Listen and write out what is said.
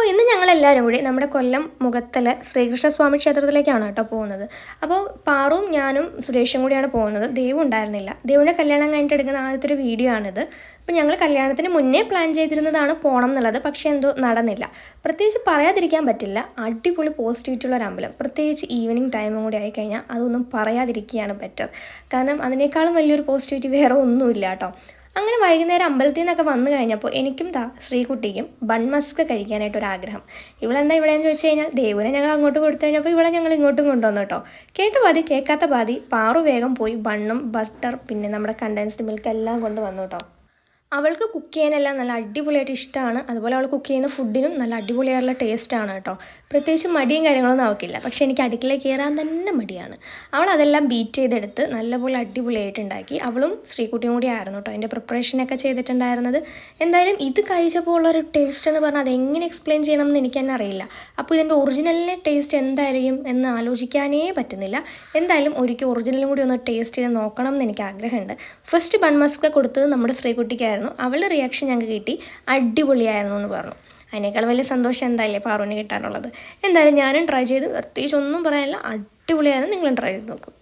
അപ്പോൾ ഇന്ന് ഞങ്ങളെല്ലാവരും കൂടി നമ്മുടെ കൊല്ലം മുഖത്തലെ ശ്രീകൃഷ്ണസ്വാമി ക്ഷേത്രത്തിലേക്കാണ് കേട്ടോ പോകുന്നത്. അപ്പോൾ പാറും ഞാനും സുരേഷും കൂടിയാണ് പോകുന്നത്. ദേവു ഉണ്ടായിരുന്നില്ല. ദേവുവിൻ്റെ കല്യാണം കഴിഞ്ഞിട്ട് എടുക്കുന്ന ആദ്യത്തെ ഒരു വീഡിയോ ആണിത്. അപ്പോൾ ഞങ്ങൾ കല്യാണത്തിന് മുന്നേ പ്ലാൻ ചെയ്തിരുന്നതാണ് പോകണം എന്നുള്ളത്, പക്ഷേ എന്തോ നടന്നില്ല. പ്രത്യേകിച്ച് പറയാതിരിക്കാൻ പറ്റില്ല, അടിപൊളി പോസിറ്റിവിറ്റിയുള്ള ഒരു അമ്പലം. പ്രത്യേകിച്ച് ഈവനിങ് ടൈമും കൂടി ആയിക്കഴിഞ്ഞാൽ അതൊന്നും പറയാതിരിക്കുകയാണ് ബെറ്റർ. കാരണം അതിനേക്കാളും വലിയൊരു പോസിറ്റിവിറ്റി വേറെ ഒന്നുമില്ല കേട്ടോ. അങ്ങനെ വൈകുന്നേരം അമ്പലത്തിൽ നിന്നൊക്കെ വന്നു കഴിഞ്ഞപ്പോൾ എനിക്കും ശ്രീകുട്ടിക്കും ബൺ മസ്ക് കഴിക്കാനായിട്ടൊരാഗ്രഹം. ഇവളെന്താ ഇവിടെയെന്ന് ചോദിച്ചു കഴിഞ്ഞാൽ ദേവുവിനെ ഞങ്ങൾ അങ്ങോട്ട് കൊടുത്തു കഴിഞ്ഞപ്പോൾ ഇവളെ ഞങ്ങൾ ഇങ്ങോട്ടും കൊണ്ടുവന്നു കേട്ടോ. കേട്ട പാതി കേൾക്കാത്ത പാതി പാറു വേഗം പോയി ബണ്ണും ബട്ടർ പിന്നെ നമ്മുടെ കണ്ടൻസ്ഡ് മിൽക്ക് എല്ലാം കൊണ്ട് വന്നു കേട്ടോ. അവൾക്ക് കുക്ക് ചെയ്യാനെല്ലാം നല്ല അടിപൊളിയായിട്ട് ഇഷ്ടമാണ്. അതുപോലെ അവൾ കുക്ക് ചെയ്യുന്ന ഫുഡിനും നല്ല അടിപൊളിയായിട്ടുള്ള ടേസ്റ്റാണ് കേട്ടോ. പ്രത്യേകിച്ച് മടിയും കാര്യങ്ങളൊന്നും അവൾക്കില്ല. പക്ഷേ എനിക്ക് അടുക്കളയിൽ കയറാൻ തന്നെ മടിയാണ്. അവൾ അതെല്ലാം ബീറ്റ് ചെയ്തെടുത്ത് നല്ലപോലെ അടിപൊളിയായിട്ട് ഉണ്ടാക്കി. അവളും ശ്രീകുട്ടിയും കൂടി ആയിരുന്നു കേട്ടോ അതിൻ്റെ പ്രിപ്പറേഷനൊക്കെ ചെയ്തിട്ടുണ്ടായിരുന്നത്. എന്തായാലും ഇത് കഴിച്ചപ്പോൾ ഉള്ളൊരു ടേസ്റ്റ് എന്ന് പറഞ്ഞാൽ അതെങ്ങനെ എക്സ്പ്ലെയിൻ ചെയ്യണമെന്ന് എനിക്ക് തന്നെ അറിയില്ല. അപ്പോൾ ഇതിൻ്റെ ഒറിജിനലിൻ്റെ ടേസ്റ്റ് എന്തായിരിക്കും എന്ന് ആലോചിക്കാനേ പറ്റുന്നില്ല. എന്തായാലും ഒരിക്കൽ ഒറിജിനലും കൂടി ഒന്ന് ടേസ്റ്റ് ചെയ്ത് നോക്കണം എന്ന് എനിക്ക് ആഗ്രഹമുണ്ട്. ഫസ്റ്റ് ബൺ മസ്ക് കൊടുത്തത് നമ്മുടെ ശ്രീകുട്ടിക്കായിരുന്നു. അവളുടെ റിയാക്ഷൻ ഞങ്ങൾക്ക് കിട്ടി, അടിപൊളിയായിരുന്നു എന്ന് പറഞ്ഞു. അതിനേക്കാൾ വലിയ സന്തോഷം എന്തായാലും പാറുവിന് കിട്ടാനുള്ളത്. എന്തായാലും ഞാനും ട്രൈ ചെയ്ത്, പ്രത്യേകിച്ച് ഒന്നും പറയാനില്ല, അടിപൊളിയായിരുന്നു. നിങ്ങളും ട്രൈ ചെയ്ത് നോക്കും.